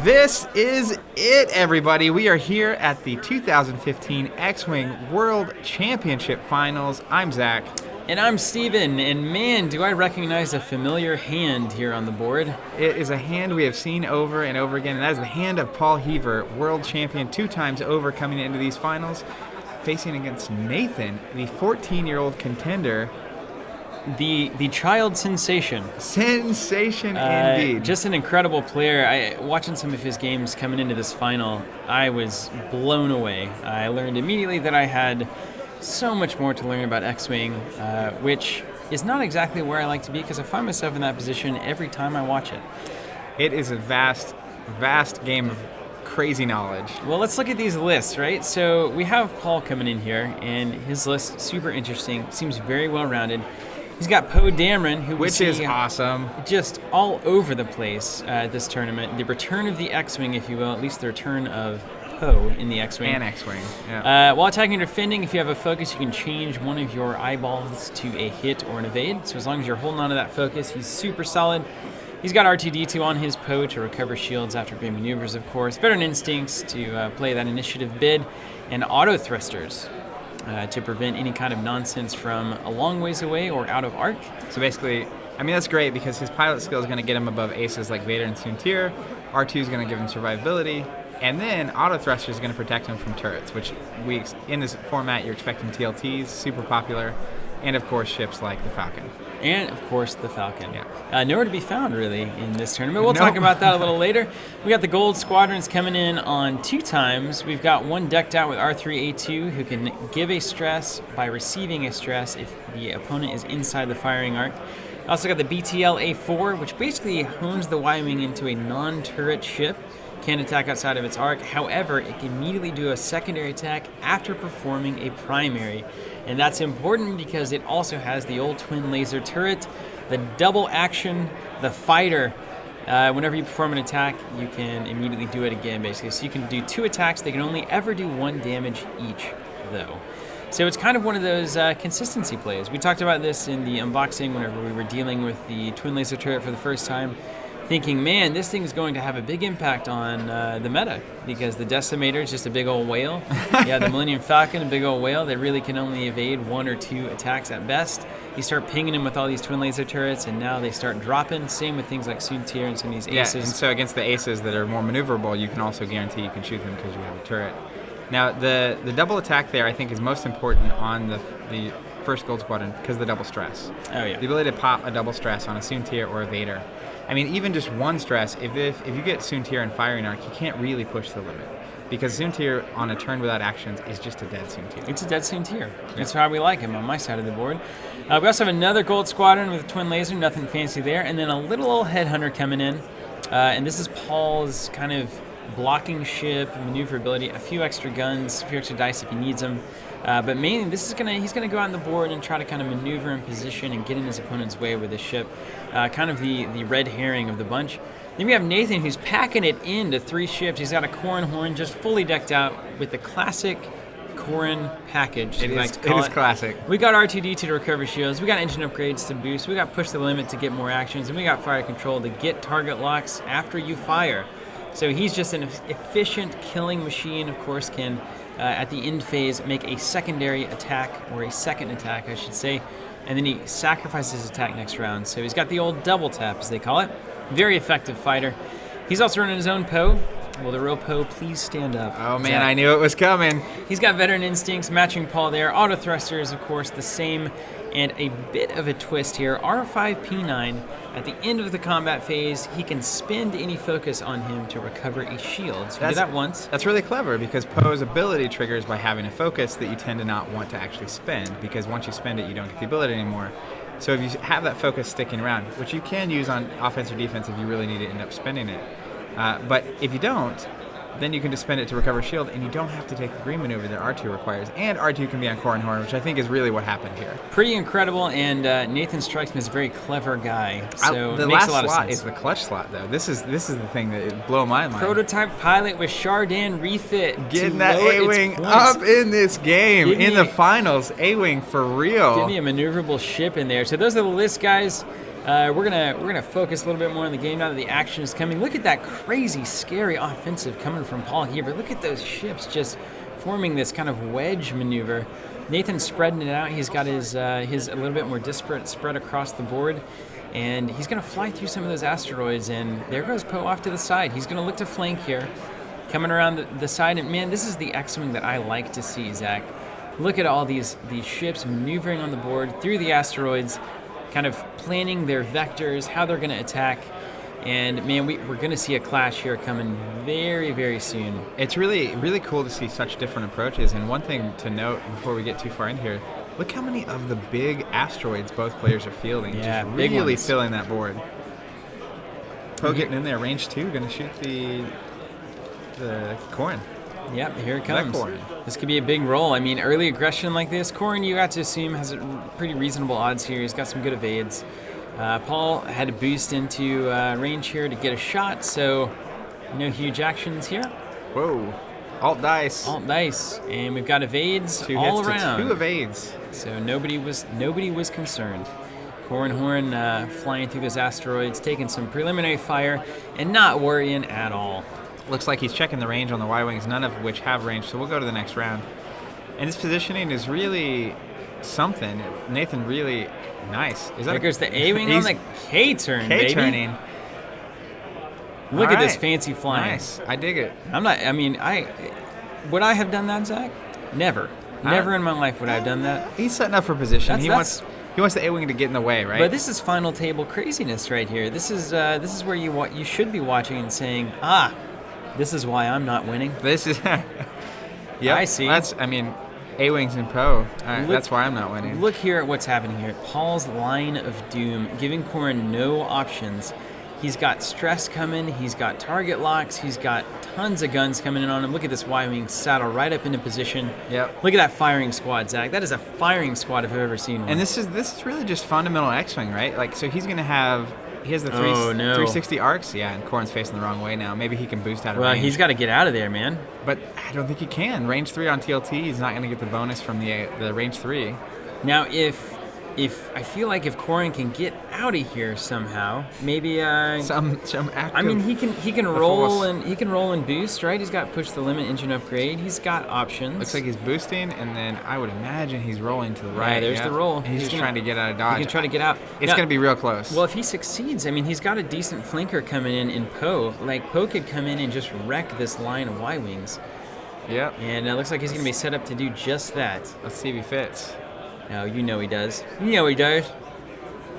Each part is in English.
This is it, everybody. We are here at the 2015 X-Wing World Championship Finals. I'm Zach. And I'm Steven, and man, do I recognize a familiar hand here on the board. It is a hand we have seen over and over again, and that is the hand of Paul Heaver, world champion 2 times over, coming into these finals, facing against Nathan, the 14-year-old contender. The child sensation. Sensation indeed. Just an incredible player. Watching some of his games coming into this final, I was blown away. I learned immediately that I had so much more to learn about X-Wing, which is not exactly where I like to be because I find myself in that position every time I watch it. It is a vast, vast game of crazy knowledge. Well, let's look at these lists, right? So we have Paul coming in here, and his list super interesting. Seems very well-rounded. He's got Poe Dameron, which is awesome. Just all over the place at this tournament. The return of the X-Wing, if you will, at least the return of Poe in the X-Wing. And X-Wing, yeah. While attacking and defending, if you have a focus, you can change one of your eyeballs to a hit or an evade. So as long as you're holding on to that focus, he's super solid. He's got R2-D2 on his Poe to recover shields after great maneuvers, of course. Veteran Instincts to play that initiative bid. And auto thrusters to prevent any kind of nonsense from a long ways away or out of arc. So basically, I mean, that's great because his pilot skill is going to get him above aces like Vader and Soontir. R2 is going to give him survivability. And then auto thruster is going to protect him from turrets, which in this format you're expecting TLTs, super popular, and of course ships like the Falcon. And of course the Falcon. Yeah. Nowhere to be found really in this tournament. We'll talk about that a little later. We got the gold squadrons coming in on 2 times. We've got one decked out with R3A2 who can give a stress by receiving a stress if the opponent is inside the firing arc. Also got the BTL A4, which basically hones the Y-Wing into a non-turret ship. Can attack outside of its arc. However, it can immediately do a secondary attack after performing a primary. And that's important because it also has the old twin laser turret, the double action, the fighter. Whenever you perform an attack, you can immediately do it again, basically. So you can do 2 attacks. They can only ever do 1 damage each, though. So it's kind of one of those consistency plays. We talked about this in the unboxing whenever we were dealing with the twin laser turret for the first time, thinking, man, this thing is going to have a big impact on the meta because the Decimator is just a big old whale. Yeah, the Millennium Falcon, a big old whale that really can only evade 1 or 2 attacks at best. You start pinging them with all these twin laser turrets, and now they start dropping. Same with things like Soontir and some of these aces. Yeah, and so against the aces that are more maneuverable, you can also guarantee you can shoot them because you have a turret. Now, the double attack there, I think, is most important on the first gold squadron because of the double stress. Oh, yeah. The ability to pop a double stress on a Soontir or a Vader. I mean, even just 1 stress, if you get Soontir and firing arc, you can't really push the limit. Because Soontir on a turn without actions is just a dead Soontir. It's a dead Soontir. That's how we like him on my side of the board. We also have another gold squadron with a twin laser, nothing fancy there. And then a little old headhunter coming in. And this is Paul's kind of blocking ship, maneuverability, a few extra guns, a few extra dice if he needs them. But mainly, he's gonna go out on the board and try to kind of maneuver in position and get in his opponent's way with his ship. Kind of the red herring of the bunch. Then we have Nathan, who's packing it into 3 ships. He's got a Corrin Horn just fully decked out with the classic Corrin package. It is classic. We got R2-D2 to recover shields. We got engine upgrades to boost. We got push the limit to get more actions, and we got fire control to get target locks after you fire. So he's just an efficient killing machine. Of course, can at the end phase make a secondary attack, or a second attack, I should say, and then he sacrifices his attack next round. So he's got the old double tap, as they call it. Very effective fighter. He's also running his own Poe. Will the real Poe please stand up? Oh man, I knew it was coming. He's got veteran instincts, matching Paul there. Auto thrusters, of course, the same. And a bit of a twist here. R5P9, at the end of the combat phase, he can spend any focus on him to recover a shield. So you do that once. That's really clever because Poe's ability triggers by having a focus that you tend to not want to actually spend, because once you spend it, you don't get the ability anymore. So if you have that focus sticking around, which you can use on offense or defense if you really need to end up spending it, but if you don't, then you can just spend it to recover shield, and you don't have to take the green maneuver that R2 requires. And R2 can be on Corrin Horn, which I think is really what happened here. Pretty incredible, and Nathan strikes me as a very clever guy. So the it makes last a lot of slot sense. is the clutch slot, though. This is the thing that blew my mind. Prototype pilot with Chardin refit. Getting that A-Wing up in this game, in the finals. A-Wing for real. Give me a maneuverable ship in there. So those are the lists, guys. We're gonna focus a little bit more on the game now that the action is coming. Look at that crazy, scary offensive coming from Paul Heaver. Look at those ships just forming this kind of wedge maneuver. Nathan's spreading it out. He's got his a little bit more disparate spread across the board, and he's gonna fly through some of those asteroids. And there goes Poe off to the side. He's gonna look to flank here, coming around the side. And man, this is the X-wing that I like to see, Zach. Look at all these ships maneuvering on the board through the asteroids, kind of planning their vectors, how they're going to attack. And man, we're going to see a clash here coming very, very soon. It's really, really cool to see such different approaches. And one thing to note before we get too far in here, look how many of the big asteroids both players are fielding. Yeah, just big really ones. filling that board. Poe getting in there, range 2, going to shoot the Corrin. Yep, here it comes. Corrin. This could be a big roll. I mean, early aggression like this, Corrin, you got to assume, has a pretty reasonable odds here. He's got some good evades. Paul had to boost into range here to get a shot, so no huge actions here. Whoa. Alt dice. Alt dice, and we've got evades 2 all hits around. to 2 evades. So nobody was concerned. Corrin Horn flying through those asteroids, taking some preliminary fire, and not worrying at all. Looks like he's checking the range on the Y-Wings, none of which have range, so we'll go to the next round. And this positioning is really something. Nathan really nice. Is that There goes the A-Wing on the K-turn, baby. K-turning. Look All at this right. fancy flying. Nice. I dig it. Would I have done that, Zach? Never. Never in my life would I have done that. He's setting up for position. He That's- wants the A-Wing to get in the way, right? But this is final table craziness right here. This is where you should be watching and saying, this is why I'm not winning. This is... Yep. I see. A-Wings and Poe. That's why I'm not winning. Look here at what's happening here. Paul's line of doom, giving Corrin no options. He's got stress coming. He's got target locks. He's got tons of guns coming in on him. Look at this Y-Wing saddle right up into position. Yep. Look at that firing squad, Zach. That is a firing squad if I've ever seen one. And this is really just fundamental X-Wing, right? Like, so he's going to have... He has the 360 arcs. Yeah, and Corrin's facing the wrong way now. Maybe he can boost out of range. Well, he's got to get out of there, man. But I don't think he can. Range 3 on TLT, he's not going to get the bonus from the range 3. Now, if I feel like if Corrin can get out of here somehow, maybe Some active... I mean, he can the roll force. and boost, right? He's got push the limit engine upgrade. He's got options. Looks like he's boosting, and then I would imagine he's rolling to the right. Yeah, there's the roll. He's just trying to get out of He dodge. can try to get out. It's Now, going to be real close. Well, if he succeeds, I mean, he's got a decent flanker coming in Poe. Like, Poe could come in and just wreck this line of Y-Wings. Yep. And it looks like he's going to be set up to do just that. Let's see if he fits. No, you know he does. You know he does.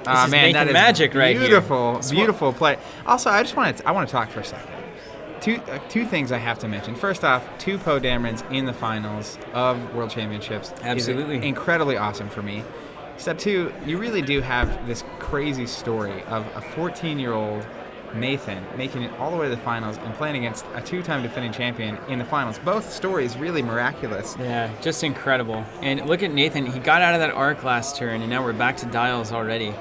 Ah, is man, Nathan that is magic right here. Beautiful play. Also, I want to talk for a second. Two things I have to mention. First off, 2 Poe Damerons in the finals of World Championships. Absolutely. Is incredibly awesome for me. Step 2, you really do have this crazy story of a 14-year-old Nathan making it all the way to the finals and playing against a 2-time defending champion in the finals. Both stories really miraculous. Yeah, just incredible. And look at Nathan. He got out of that arc last turn, and now we're back to dials already.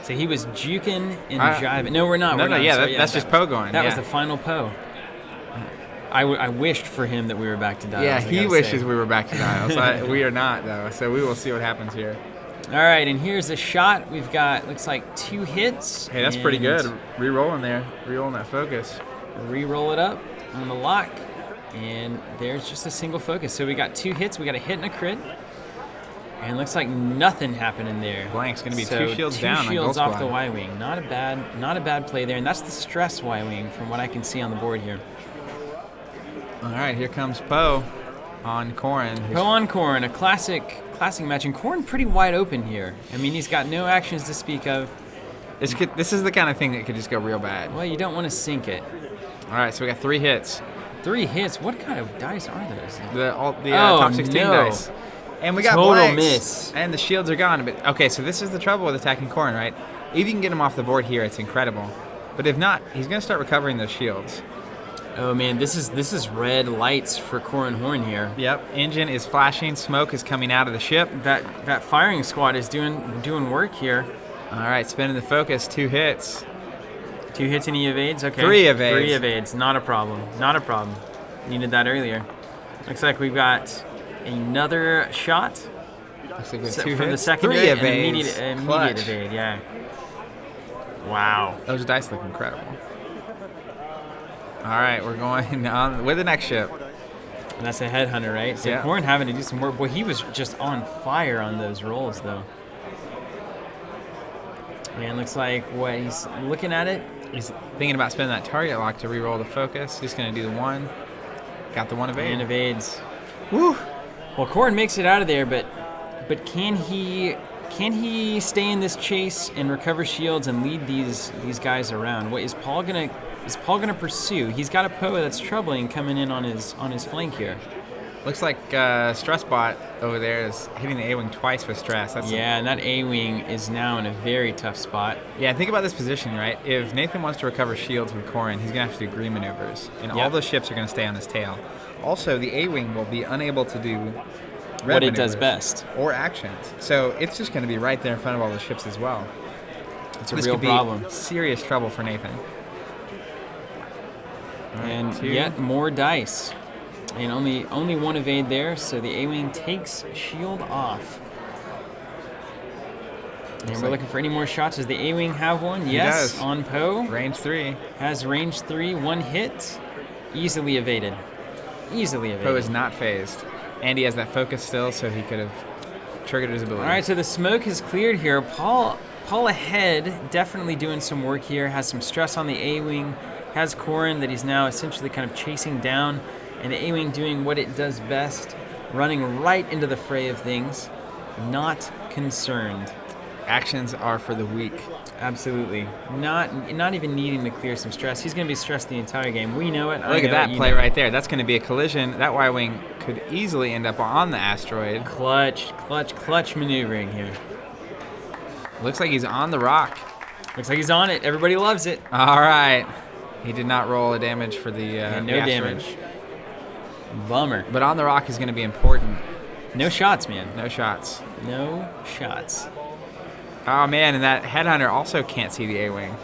So he was juking and jiving. No, we're not. No, we're not. yeah, Sorry, that's just Poe going. That yeah. was the final Poe. I wished for him that we were back to dials. Yeah, I he gotta wishes say. we were back to dials. We are not, though, so we will see what happens here. All right, and here's a shot. We've got, looks like 2 hits. Hey, that's pretty good. Re-rolling there. Re-rolling that focus. Re-roll it up on the lock, and there's just a single focus. So we got 2 hits. We got a hit and a crit. And looks like nothing happened in there. Blank's going to be So 2 shields 2 down shields on Gold off the Squad. Y-Wing. Not a bad play there. And that's the stress Y-Wing from what I can see on the board here. All right, here comes Poe on Corrin. Poe on Corrin, a classic match. And Corrin pretty wide open here. I mean, he's got no actions to speak of. This is the kind of thing that could just go real bad. Well, you don't want to sink it. All right, so we got 3 hits. 3 hits? What kind of dice are those? The Oh, top 16 no. dice. And we got Total blanks. miss. And the shields are gone. But okay, so this is the trouble with attacking Corrin, right? If you can get him off the board here, it's incredible. But if not, he's going to start recovering those shields. Oh man, this is red lights for Corrin Horn here. Yep, engine is flashing, smoke is coming out of the ship. That firing squad is doing work here. All right, spinning the focus, 2 hits. 2 hits, any evades? Okay. 3 evades. 3 evades, not a problem. Not a problem. Needed that earlier. Looks like we've got another shot. Looks like we have So 2 from hits. the secondary 3 and evades. immediate Clutch. evade, yeah. Wow. Those dice look incredible. All right, we're going on with the next ship. And that's a headhunter, right? So Yeah. Corn having to do some work. Boy, he was just on fire on those rolls, though. Man, looks like what he's looking at it. He's thinking about spending that target lock to re-roll the focus. He's going to do the 1. Got the 1 evade. And evades. Woo! Well, Corn makes it out of there, but can he stay in this chase and recover shields and lead these guys around? What is Paul gonna pursue? He's got a Poe that's troubling coming in on his flank here. Looks like Stress Bot over there is hitting the A-Wing twice with stress. And that A-Wing is now in a very tough spot. Yeah, think about this position, right? If Nathan wants to recover shields with Corrin, he's going to have to do green maneuvers. And all those ships are going to stay on his tail. Also, the A-Wing will be unable to do red what it does maneuvers best. or actions. So it's just going to be right there in front of all the ships as well. It's a This real could be problem. serious trouble for Nathan. All right, And 2. yet more dice. And only 1 evade there, so the A-Wing takes shield off. And we're looking for any more shots. Does the A-Wing have one? Yes, does. on Poe. Range 3. Has range 3, 1 hit. Easily evaded. Easily evaded. Poe is not phased. And he has that focus still, so he could have triggered his ability. All right, so the smoke is cleared here. Paul ahead, definitely doing some work here. Has some stress on the A-Wing. Has Corrin that he's now essentially kind of chasing down. And the A-Wing doing what it does best, running right into the fray of things. Not concerned. Actions are for the weak. Absolutely. Not even needing to clear some stress. He's going to be stressed the entire game. We know it. Look at that play right there. That's going to be a collision. That Y-Wing could easily end up on the asteroid. Clutch maneuvering here. Looks like he's on the rock. Looks like he's on it. Everybody loves it. All right. He did not roll a damage for the And the no asteroid. damage. Bummer. But on the rock is going to be important. No shots, man. No shots. No shots. Oh, man, and that headhunter also can't see the A-Wing.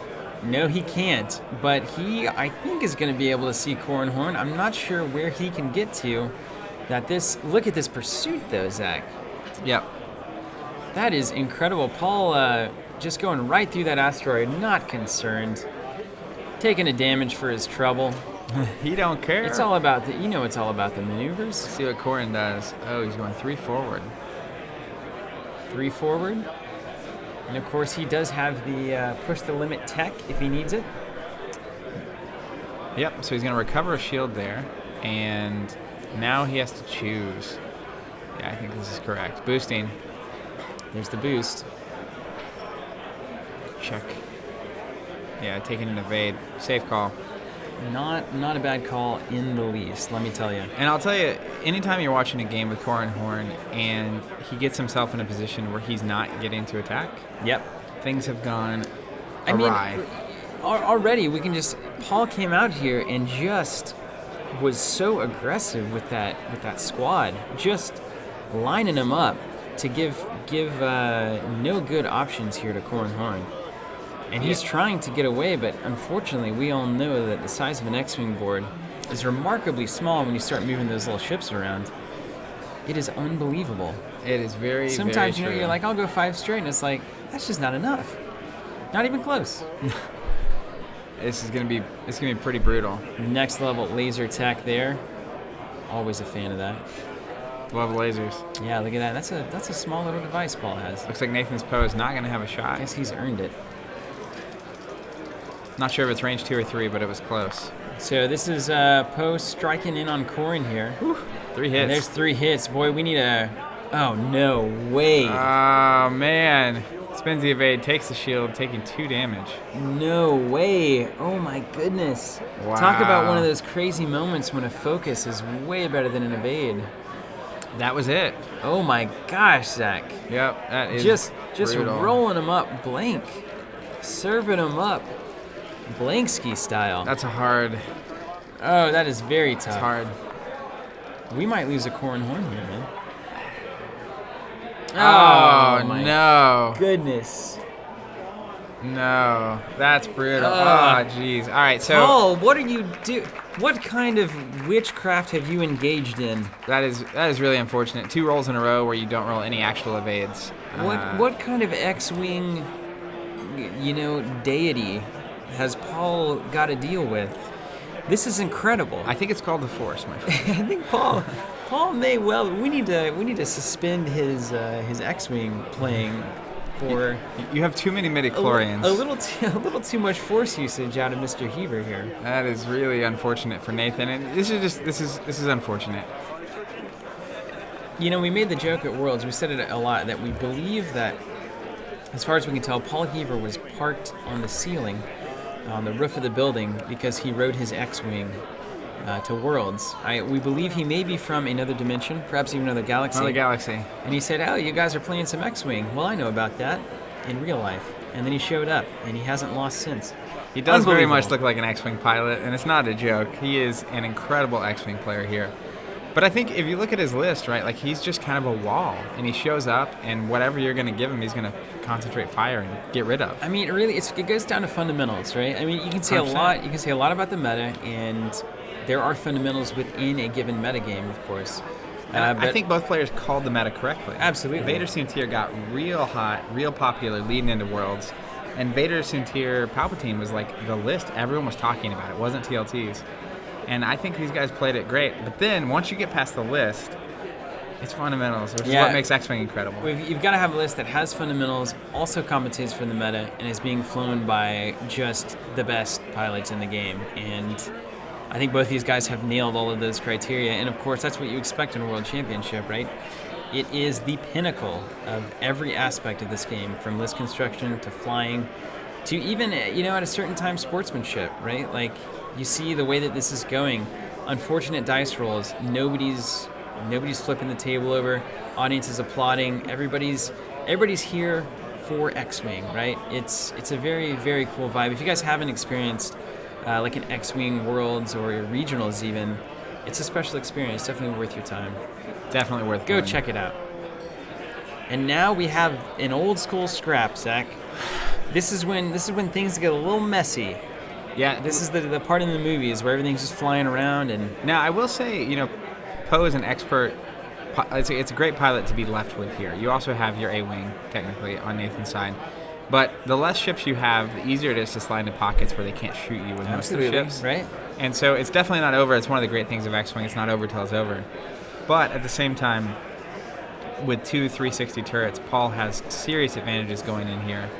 No, he can't. But he, I think, is going to be able to see Corrin Horn. I'm not sure where he can get to. Look at this pursuit, though, Zach. Yep. That is incredible. Paul just going right through that asteroid, not concerned. Taking a damage for his trouble. He don't care. It's all about it's all about the maneuvers. Let's see what Corrin does. Oh, he's going 3 forward. 3 forward. And of course, he does have the push the limit tech if he needs it. Yep, so he's going to recover a shield there. And now he has to choose. Yeah, I think this is correct. Boosting. There's the boost. Check. Yeah, taking an evade. Safe call. Not a bad call in the least, let me tell you. And I'll tell you, anytime you're watching a game with Corrin Horn and he gets himself in a position where he's not getting to attack, Yep. things have gone I awry. mean, already we can just. Paul came out here and just was so aggressive with that squad, just lining them up to give no good options here to Corrin Horn. And he's trying to get away, but unfortunately, we all know that the size of an X-Wing board is remarkably small when you start moving those little ships around. It is unbelievable. It is very, Sometimes very true. you're like, I'll go 5 straight, and it's like, that's just not enough. Not even close. It's gonna be pretty brutal. Next level laser tech there. Always a fan of that. Love lasers. Yeah, look at that. That's a small little device Paul has. Looks like Nathan's Poe is not gonna have a shot. I guess he's earned it. Not sure if it's range 2 or 3, but it was close. So this is Poe striking in on Corrin here. 3 hits. And there's 3 hits. Boy, we need a... Oh, no way. Oh, man. Spins the evade, takes the shield, taking 2 damage. No way. Oh, my goodness. Wow. Talk about one of those crazy moments when a focus is way better than an evade. That was it. Oh, my gosh, Zach. Yep, that is Just brutal. rolling them up blank. Serving them up. Blankski style. That's a hard. Oh, that is very tough. It's hard. We might lose a Corrin Horn here, man. Oh, my no. goodness. No. That's brutal. Oh, jeez. All right, so Paul, what are you do? What kind of witchcraft have you engaged in? that is really unfortunate. 2 rolls in a row where you don't roll any actual evades. What kind of X-wing deity has Paul got to deal with? This is incredible. I think it's called the Force, my friend. I think Paul may well. We need to suspend his X-wing playing for. You have too many midichlorians. A little too much Force usage out of Mr. Heaver here. That is really unfortunate for Nathan, and this is unfortunate. We made the joke at Worlds. We said it a lot that we believe that, as far as we can tell, Paul Heaver was parked on the ceiling, on the roof of the building, because he rode his X-wing to Worlds. We believe he may be from another dimension, perhaps even another galaxy. Another galaxy. And he said, "Oh, you guys are playing some X-wing." Well, I know about that in real life. And then he showed up, and he hasn't lost since. He does very much look like an X-wing pilot, and it's not a joke. He is an incredible X-wing player here. But I think if you look at his list, right, like he's just kind of a wall, and he shows up, and whatever you're going to give him, he's going to concentrate fire and get rid of. I mean, really, it goes down to fundamentals, right? I mean, you can say 100%. a lot. You can say a lot about the meta, and there are fundamentals within a given metagame, of course. But I think both players called the meta correctly. Absolutely. Vader Soontir got real hot, real popular leading into Worlds, and Vader Soontir Palpatine was like the list everyone was talking about. It wasn't TLTs. And I think these guys played it great. But then, once you get past the list, it's fundamentals, which is what makes X-Wing incredible. You've got to have a list that has fundamentals, also compensates for the meta, and is being flown by just the best pilots in the game. And I think both these guys have nailed all of those criteria. And, of course, that's what you expect in a World Championship, right? It is the pinnacle of every aspect of this game, from list construction to flying to even, at a certain time, sportsmanship, right? Like, you see the way that this is going. Unfortunate dice rolls. Nobody's flipping the table over. Audience is applauding. Everybody's here for X-Wing, right? It's a very, very cool vibe. If you guys haven't experienced like an X-Wing Worlds or your regionals even, it's a special experience. Definitely worth your time. Definitely worth Go going. check it out. And now we have an old school scrap, Zach. This is when things get a little messy. Yeah, this is the part in the movies where everything's just flying around. And now I will say, Poe is an expert. It's a great pilot to be left with here. You also have your A-wing technically on Nathan's side, but the less ships you have, the easier it is to slide into pockets where they can't shoot you with most of the ships. Right. And so it's definitely not over. It's one of the great things of X-wing. It's not over till it's over. But at the same time, with two 360 turrets, Paul has serious advantages going in here,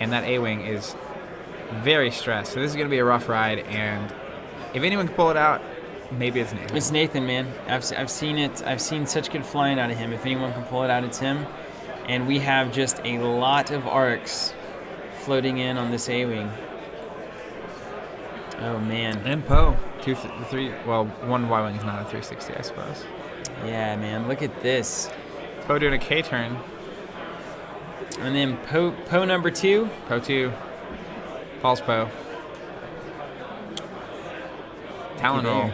and that A-wing is very stressed. So this is going to be a rough ride, and if anyone can pull it out, maybe it's Nathan. It's Nathan, man. I've seen it. I've seen such good flying out of him. If anyone can pull it out, it's him. And we have just a lot of arcs floating in on this A-wing. Oh, man. And Poe. 2, 3. Well, one Y-wing is not a 360, I suppose. Yeah, man. Look at this. Poe doing a K-turn. And then Poe number 2. Poe 2. Paul's Poe. Talon roll.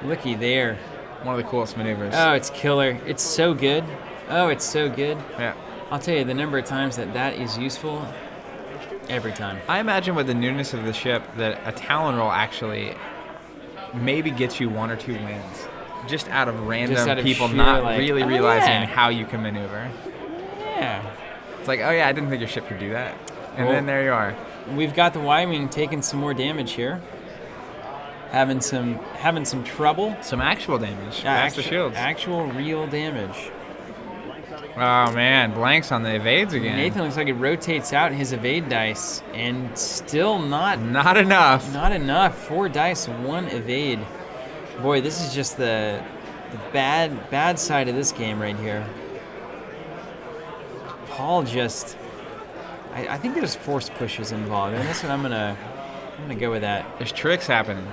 Looky there. One of the coolest maneuvers. Oh, it's killer. It's so good. Oh, it's so good. Yeah. I'll tell you the number of times that is useful. Every time. I imagine with the newness of the ship that a Talon roll actually maybe gets you 1 or 2 wins. Just out of random people not really realizing how you can maneuver. Yeah. It's like, oh yeah, I didn't think your ship could do that. And then there you are. We've got the Y-wing taking some more damage here. Having some trouble. Some actual damage. Back the shields. Actual real damage. Oh man, blanks on the evades again. Nathan looks like it rotates out his evade dice, and still not enough. Not enough. 4 dice, 1 evade. Boy, this is just the bad side of this game right here. Paul just, I think there's force pushes involved, and that's what I'm gonna go with that. There's tricks happening.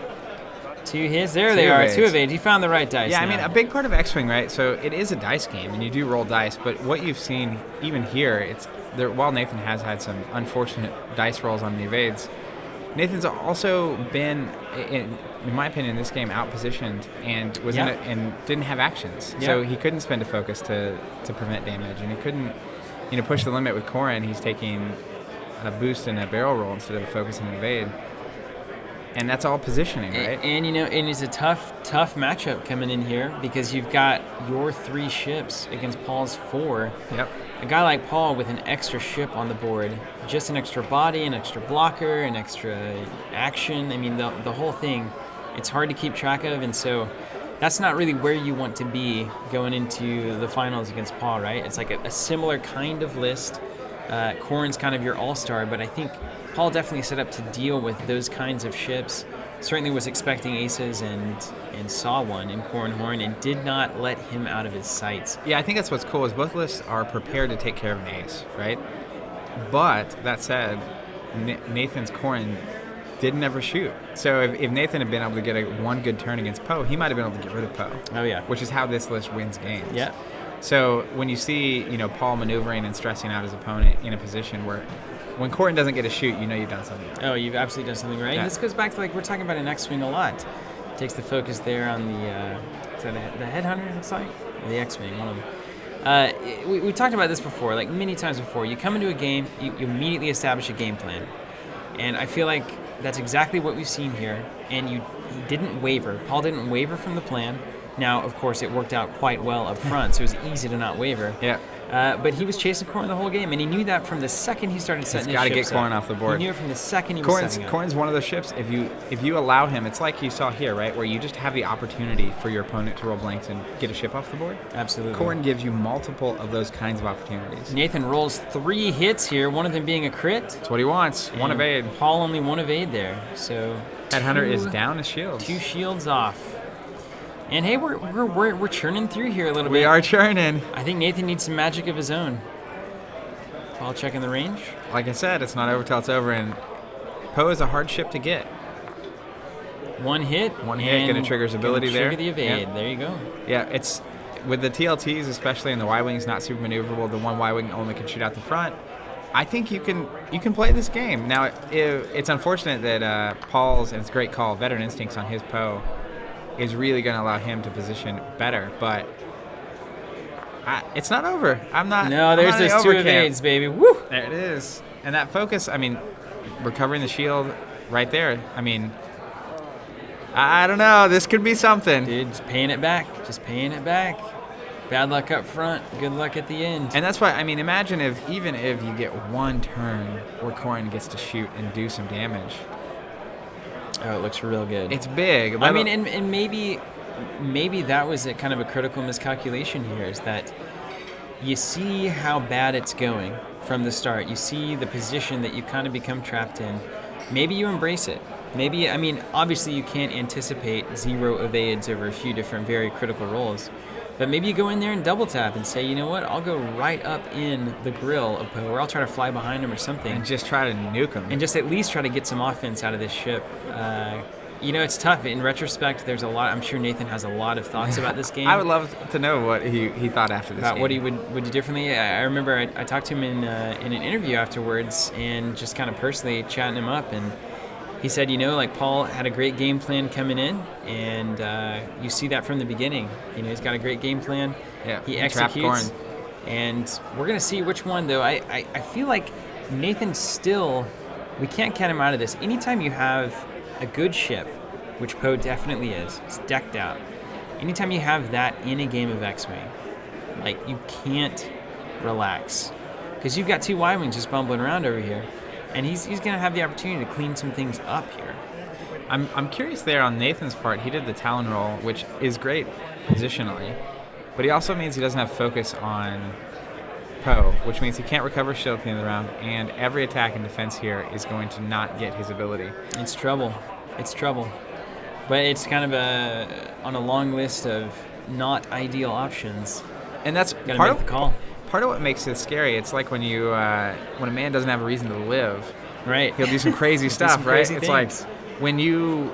2 hits. There they are. 2 evades. He found the right dice. Yeah, now. I mean, a big part of X-Wing, right? So it is a dice game, and you do roll dice. But what you've seen, even here, it's there. While Nathan has had some unfortunate dice rolls on the evades, Nathan's also been, in my opinion, in this game outpositioned and was in it and didn't have actions. Yeah. So he couldn't spend a focus to prevent damage, and he couldn't, push the limit with Corrin. He's taking a boost and a barrel roll instead of focusing an evade. And that's all positioning, right? And it's a tough matchup coming in here because you've got your 3 ships against Paul's 4. Yep. A guy like Paul with an extra ship on the board, just an extra body, an extra blocker, an extra action. I mean, the whole thing, it's hard to keep track of, and so that's not really where you want to be going into the finals against Paul, right? It's like a similar kind of list. Corrin's kind of your all-star, but I think Paul definitely set up to deal with those kinds of ships. Certainly was expecting aces and saw one in Corrin Horn and did not let him out of his sights. Yeah, I think that's what's cool is both lists are prepared to take care of an ace, right? But that said, Nathan's Corrin didn't ever shoot. So if Nathan had been able to get one good turn against Poe, he might have been able to get rid of Poe. Oh, yeah. Which is how this list wins games. Yeah. So when you see, Paul maneuvering and stressing out his opponent in a position where when Corrin doesn't get a shoot, you've done something right. Oh, you've absolutely done something right. Yeah. And this goes back to, we're talking about an X-Wing a lot. Takes the focus there on the, is that the Headhunter, it looks like? Or the X-Wing, one of them. We talked about this before, many times before. You come into a game, you immediately establish a game plan. And I feel like that's exactly what we've seen here. And he didn't waver. Paul didn't waver from the plan. Now, of course, it worked out quite well up front, so it was easy to not waver. Yeah. But he was chasing Corrin the whole game, and he knew that from the second he started setting his ships up. He's got to get Corrin off the board. He knew it from the second he was setting up. Corrin's one of those ships, if you allow him, it's like you saw here, right, where you just have the opportunity for your opponent to roll blanks and get a ship off the board. Absolutely. Corrin gives you multiple of those kinds of opportunities. Nathan rolls 3 hits here, one of them being a crit. That's what he wants. One evade. Paul only 1 evade there, so Headhunter is down his shields. 2 shields off. And hey, we're churning through here a little bit. We are churning. I think Nathan needs some magic of his own. Paul checking the range. Like I said, it's not over till it's over, and Poe is a hard ship to get. 1 hit. One hit, get a trigger's ability there. Trigger the evade. Yeah. There you go. Yeah, it's with the TLTs, especially in the Y-wings, not super maneuverable. The one Y-wing only can shoot out the front. I think you can play this game. Now, it's unfortunate that Paul's, and it's a great call, Veteran Instincts on his Poe is really going to allow him to position better, but it's not over. No, there's those 2 evades, baby. Woo! There it is. And that focus, recovering the shield right there. I don't know. This could be something. Dude, just paying it back. Bad luck up front, good luck at the end. And that's why, imagine even if you get one turn where Corrin gets to shoot and do some damage. Oh, it looks real good. It's big. And maybe that was a kind of a critical miscalculation here, is that you see how bad it's going from the start. You see the position that you kind of become trapped in. Maybe you embrace it. Maybe, obviously you can't anticipate 0 evades over a few different very critical rolls. But maybe you go in there and double tap and say, you know what, I'll go right up in the grill of Poe, or I'll try to fly behind him or something. And just try to nuke him. And just at least try to get some offense out of this ship. It's tough. In retrospect, there's a lot. I'm sure Nathan has a lot of thoughts about this game. I would love to know what he thought after this about game. What he would do differently. I remember I talked to him in an interview afterwards and just kind of personally chatting him up, and he said, Paul had a great game plan coming in, and you see that from the beginning. He's got a great game plan. Yeah, he executes. And we're going to see which one, though. I feel like Nathan still, we can't count him out of this. Anytime you have a good ship, which Poe definitely is, it's decked out. Anytime you have that in a game of X-Wing, you can't relax. Because you've got 2 Y-Wings just bumbling around over here. And he's going to have the opportunity to clean some things up here. I'm curious there on Nathan's part. He did the Talon roll, which is great positionally, but he also means he doesn't have focus on Poe, which means he can't recover shield at the end of the round, and every attack and defense here is going to not get his ability. It's trouble. But it's kind of on a long list of not ideal options. And that's part of the call. Part of what makes it scary, it's like when a man doesn't have a reason to live. Right. He'll do some crazy stuff, right? Crazy it's things. like when you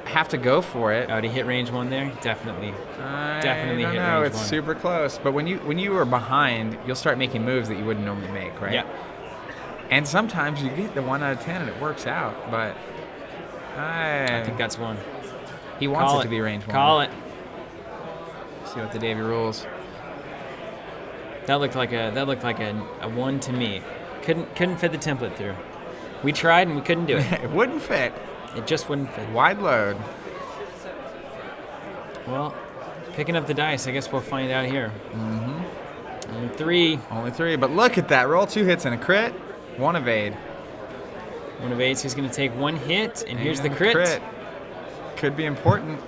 have to go for it. Oh, did he hit range 1 there? Definitely. Definitely hit range 1. It's super close. But when you are behind, you'll start making moves that you wouldn't normally make, right? Yeah. And sometimes you get the 1 out of 10 and it works out, but I think that's 1. He wants it to be range 1. Call it. See what the Davy rules. That looked like a 1 to me. Couldn't fit the template through. We tried and we couldn't do it. It wouldn't fit. It just wouldn't fit. Wide load. Well, picking up the dice. I guess we'll find out here. Mm-hmm. Only 3. Only 3, but look at that. Roll 2 hits and a crit. 1 evade. 1 evade, so he's going to take 1 hit, and here's the crit. Could be important.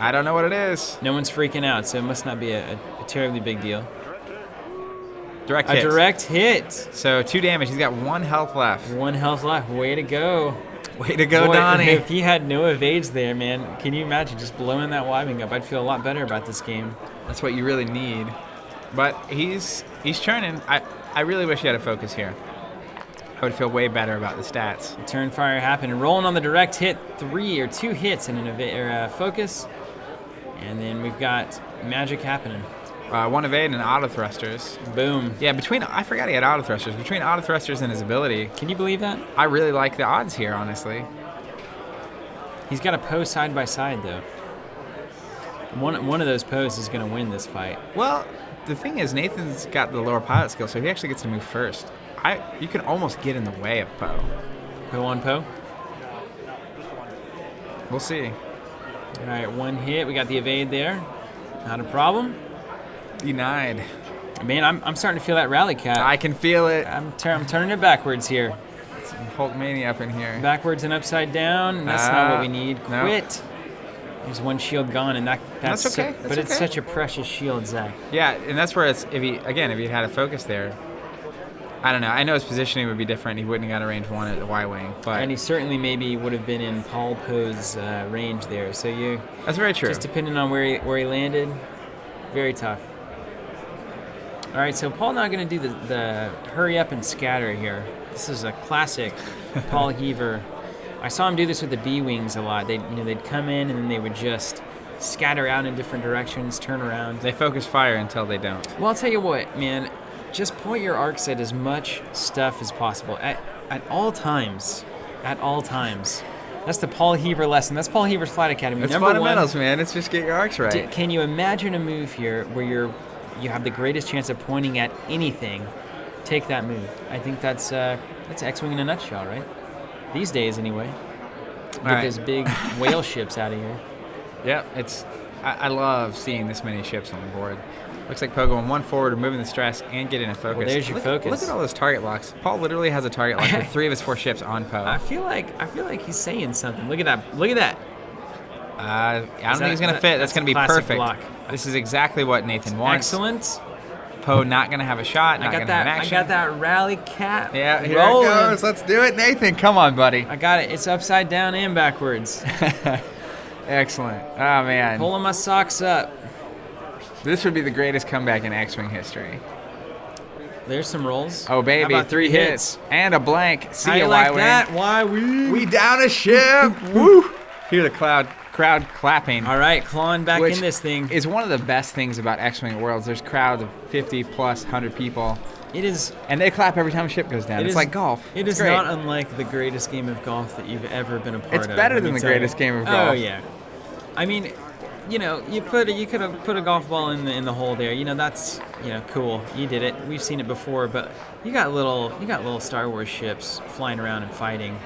I don't know what it is. No one's freaking out, so it must not be a terribly big deal. Direct hit. A direct hit. So 2 damage. He's got 1 health left. 1 health left. Way to go. Way to go, Boy, Donnie. If he had no evades there, man, can you imagine just blowing that Y-wing up? I'd feel a lot better about this game. That's what you really need. But he's churning. I really wish he had a focus here. I would feel way better about the stats. Turn fire happened. Rolling on the direct hit, 2 hits and an focus. And then we've got magic happening. 1 evade and auto thrusters. Boom. Yeah, I forgot he had auto thrusters. Between auto thrusters and his ability, Can you believe that? I really like the odds here, honestly. He's got a Poe side by side, though. One of those Poes is going to win this fight. Well, the thing is, Nathan's got the lower pilot skill, so he actually gets to move first. You can almost get in the way of Poe. Poe on Poe? We'll see. All right, 1 hit. We got the evade there. Not a problem. Denied. Man, I'm starting to feel that rally cap. I can feel it. I'm turning it backwards here. Some Hulk Mania up in here. Backwards and upside down. That's not what we need. No. Quit. There's 1 shield gone, and that's okay. But it's such a precious shield, Zach. Yeah, and that's where if he had a focus there, I don't know. I know his positioning would be different. He wouldn't have got a range 1 at the Y-wing, but And he certainly maybe would have been in Paul Poe's range there. So that's very true. just depending on where he landed, very tough. All right, so Paul now going to do the hurry up and scatter here. This is a classic Paul Heaver. I saw him do this with the B-wings a lot. They'd come in and then they would just scatter out in different directions, turn around. They focus fire until they don't. Well, I'll tell you what, man. Just point your arcs at as much stuff as possible at all times. At all times. That's the Paul Heaver lesson. That's Paul Heaver's Flight Academy. It's Number fundamentals, 1, man. It's just get your arcs right. Can you imagine a move here where you have the greatest chance of pointing at anything? Take that move. I think that's X-Wing in a nutshell, right? These days, anyway. Get those big whale ships out of here. Yep, I love seeing this many ships on the board. Looks like Poe going 1 forward, removing the stress, and getting a focus. Well, there's your focus. Look at all those target locks. Paul literally has a target lock with 3 of his 4 ships on Poe. I feel like he's saying something. Look at that. Look at that. I don't think he's going to fit. That's going to be perfect. Block. This is exactly what Nathan wants. Excellent. Poe not going to have a shot, not going to have an action. I got that rally cap. Yeah, here rolling. it goes. Let's do it, Nathan. Come on, buddy. I got it. It's upside down and backwards. Excellent. Oh, man. Pulling my socks up. This would be the greatest comeback in X-Wing history. There's some rolls. Oh, baby. How about 3 hits. And a blank. See How ya, you like Y-Wing. that? Y-Wing. We down a ship. Woo! Hear the crowd clapping. All right, clawing back Which in this thing. is one of the best things about X-Wing Worlds. There's crowds of 50 plus 100 people. It is. And they clap every time a ship goes down. It's like golf. It It's is great. not unlike the greatest game of golf that you've ever been a part It's of. better let than me the tell greatest you. game of golf. Oh yeah. I mean, you could have put a golf ball in the hole there. That's cool. You did it. We've seen it before, but you got little Star Wars ships flying around and fighting.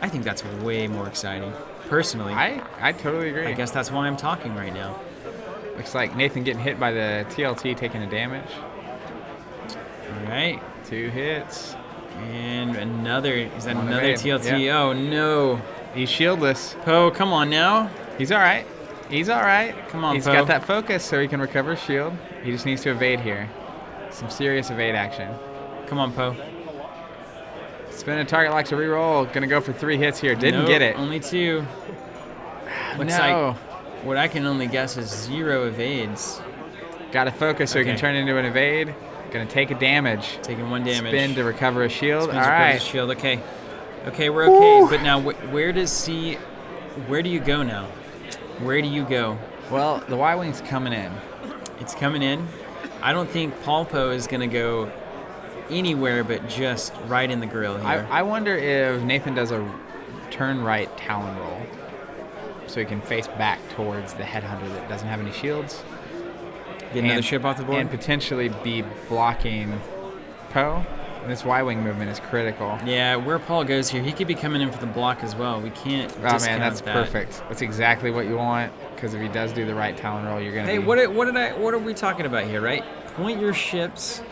I think that's way more exciting. Personally, I totally agree. I guess that's why I'm talking right now. Looks like Nathan getting hit by the TLT, taking a damage. All right. 2 hits. And another. Is that One another evade. TLT? Yep. Oh no. He's shieldless. Poe, come on now. He's all right. He's all right. Come on, He's Poe. got that focus, so he can recover his shield. He just needs to evade here. Some serious evade action. Come on, Poe. Spin a target lock to reroll. Gonna go for 3 hits here. Didn't Nope, get it. Only 2. Looks No. like what I can only guess is 0 evades. Got to focus so he can Okay. turn into an evade. Gonna take a damage. Taking 1 damage. Spin to recover a shield. Spins All across right. his shield. Okay. Okay, we're okay. But now, where do you go now? Where do you go? Well, the Y-Wing's coming in. It's coming in. I don't think Paul Poe is going to go anywhere but just right in the grill here. I wonder if Nathan does a turn right Talon roll so he can face back towards the headhunter that doesn't have any shields. Get another ship off the board? And potentially be blocking Poe. And this Y-wing movement is critical. Yeah, where Paul goes here, he could be coming in for the block as well. We can't discount man, that's that. perfect. That's exactly what you want, because if he does do the right Talon roll, you're going to Hey, what are we talking about here, right? Point your ships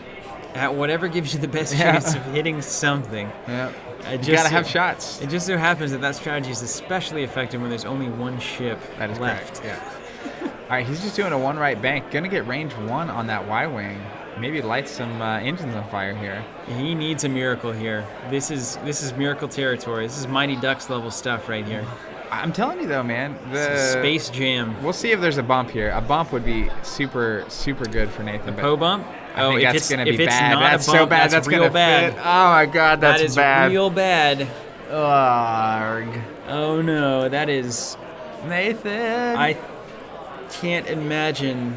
at whatever gives you the best chance of hitting something. Yeah. You got to have shots. It just so happens that strategy is especially effective when there's only one ship that is left. Correct. Yeah. All right, he's just doing a 1 right bank. Going to get range 1 on that Y-wing. Maybe light some engines on fire here. He needs a miracle here. This is miracle territory. This is Mighty Ducks level stuff right here. I'm telling you though, man. Space Jam. We'll see if there's a bump here. A bump would be super, super good for Nathan. Poe bump? I think that's going to be bad. That's so bad. That's real going to bad. Fit. Oh my God, that's bad. That is real bad. Arrgh. Oh no, that is... Nathan. I can't imagine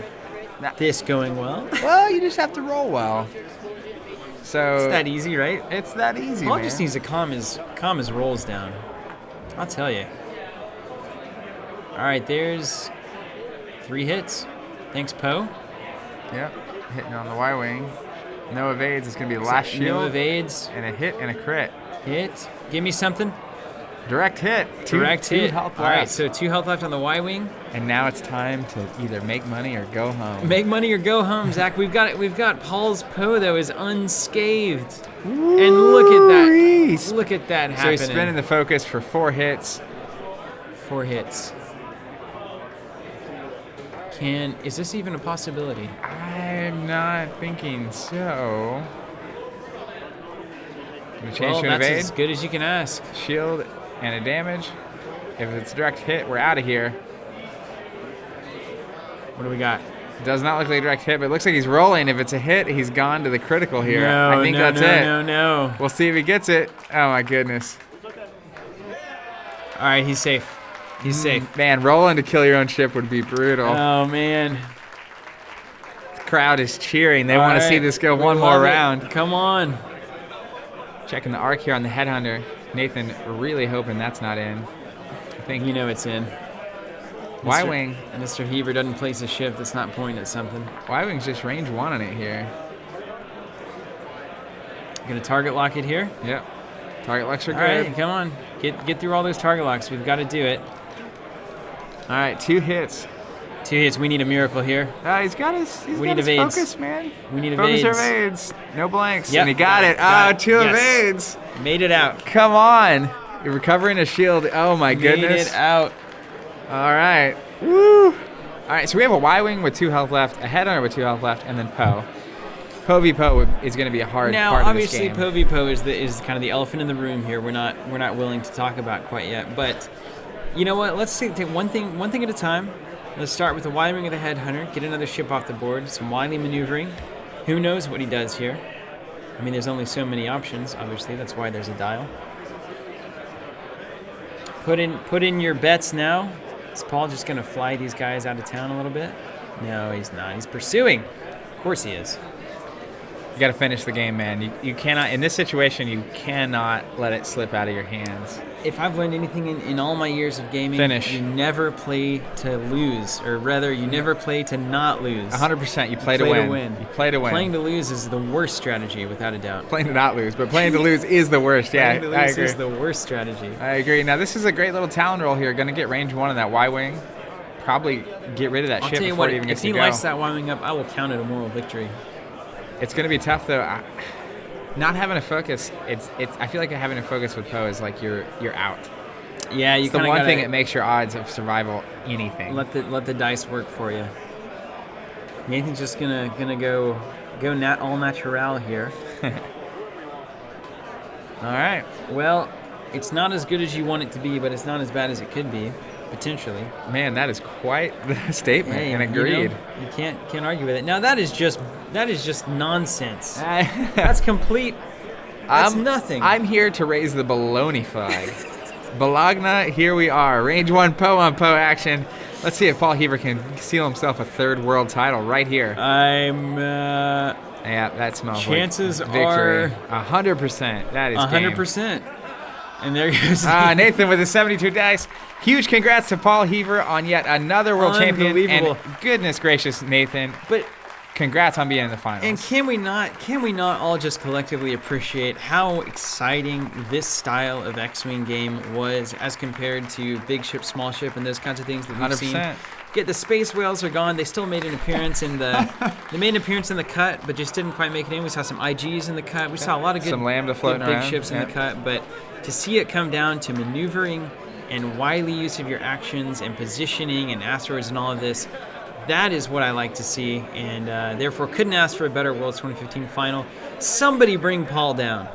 this going well. Well, you just have to roll well. So it's that easy, right? It's that easy, Paul man. just needs to calm his rolls down. I'll tell you. All right, there's 3 hits. Thanks, Poe. Yep, hitting on the Y-wing. No evades. It's going to be the last shield. No evades. And a hit and a crit. Hit. Give me something. Direct hit. Direct hit. 2 health left. All right, so 2 health left on the Y-wing. And now it's time to either make money or go home. Make money or go home, Zach. We've got Paul's Poe though is unscathed. And look at that. Look at that happening. So he's spinning the focus for 4 hits. 4 hits. Is this even a possibility? I'm not thinking so. Gonna change to an that's evade. as good as you can ask. Shield and a damage. If it's a direct hit, we're out of here. What do we got? Does not look like a direct hit, but it looks like he's rolling. If it's a hit, he's gone to the critical here. No, I think that's it. No. We'll see if he gets it. Oh my goodness. All right, he's safe. He's safe. Man, rolling to kill your own ship would be brutal. Oh man. The crowd is cheering. They want to see this go one more round. Come on. Checking the arc here on the headhunter. Nathan really hoping that's not in. I think you know it's in. Y-wing. Mr. Heaver doesn't place a ship that's not pointing at something. Y-wing's just range 1 on it here. Gonna target lock it here. Yep. Target locks are good. All right, come on. Get through all those target locks. We've got to do it. All right, 2 hits. 2 hits. We need a miracle here. He's got his focus, man. We need focus evades. Evades. No blanks. Yep. And he got it. Got it. 2 evades. Made it out. Come on. You're recovering a shield. Oh, my goodness. Made it out. All right. Woo. All right, so we have a Y-wing with 2 health left, a headhunter with 2 health left, and then Poe. Poe v. Poe is going to be a hard part of this game. Now, obviously, Poe v. Poe is kind of the elephant in the room here. We're not willing to talk about quite yet. But you know what? Let's take one thing at a time. Let's start with the Y-wing of the headhunter. Get another ship off the board. Some wily maneuvering. Who knows what he does here? I mean, there's only so many options. Obviously, that's why there's a dial. Put in your bets now. Is Paul just going to fly these guys out of town a little bit? No, he's not. He's pursuing. Of course he is. You got to finish the game, man. You cannot, in this situation, you cannot let it slip out of your hands. If I've learned anything in all my years of gaming, finish. You never play to lose, or rather, you never play to not lose. 100%. You play to win. You play to win. Playing to lose is the worst strategy, without a doubt. Playing to not lose, but playing to lose is the worst. Yeah, playing to lose is the worst strategy. I agree. Now, this is a great little Talon roll here. Going to get range 1 on that Y-wing. Probably get rid of that ship before it even gets to go. If he lights that Y-wing up, I will count it a moral victory. It's going to be tough, though. Not having a focus, I feel like having a focus with Poe is like you're out. Yeah, it's the one thing that makes your odds of survival anything. Let the dice work for you. Nathan's just gonna go all natural here. All right. Well, it's not as good as you want it to be, but it's not as bad as it could be, potentially. Man, that is quite the statement, and agreed. You can't argue with it. Now that is just nonsense. That's complete. That's nothing. I'm here to raise the baloney flag. Bologna, here we are. Range 1 Poe on Poe action. Let's see if Paul Heaver can seal himself a 3rd world title right here. Yeah, that smells chances like victory. 100%. That is 100%. And there goes Nathan with his 72 dice. Huge congrats to Paul Heaver on yet another world champion. And goodness gracious, Nathan. But congrats on being in the finals. And can we not all just collectively appreciate how exciting this style of X-Wing game was as compared to big ship, small ship, and those kinds of things that we've 100%. seen? Get the space whales are gone. They still made an appearance in the cut, but just didn't quite make it in. We saw some IGs in the cut. We saw a lot of good, some Lambda floating big around. ships in the cut, but to see it come down to maneuvering and wily use of your actions and positioning and asteroids and all of this, that is what I like to see, and therefore couldn't ask for a better Worlds 2015 final. Somebody bring Paul down.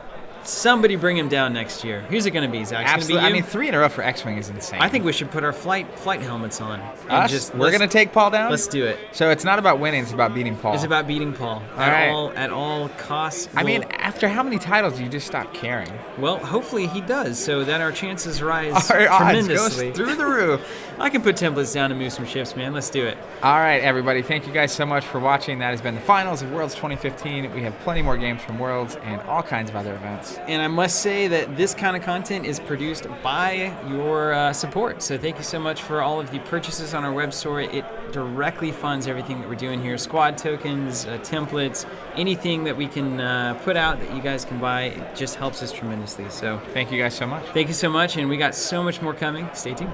Somebody bring him down next year. Who's it going to be, Zach? It's Absolutely. gonna be you? 3 in a row for X-Wing is insane. I think we should put our flight helmets on. And we're going to take Paul down? Let's do it. So it's not about winning, it's about beating Paul. It's about beating Paul at all costs. I mean, after how many titles do you just stop caring? Well, hopefully he does, so that our chances rise Our odds tremendously. goes through the roof. I can put templates down and move some ships, man. Let's do it. All right, everybody. Thank you guys so much for watching. That has been the finals of Worlds 2015. We have plenty more games from Worlds and all kinds of other events. And I must say that this kind of content is produced by your support. So thank you so much for all of the purchases on our web store. It directly funds everything that we're doing here. Squad tokens, templates, anything that we can put out that you guys can buy. It just helps us tremendously. So Thank you guys so much. thank you so much. And we got so much more coming. Stay tuned.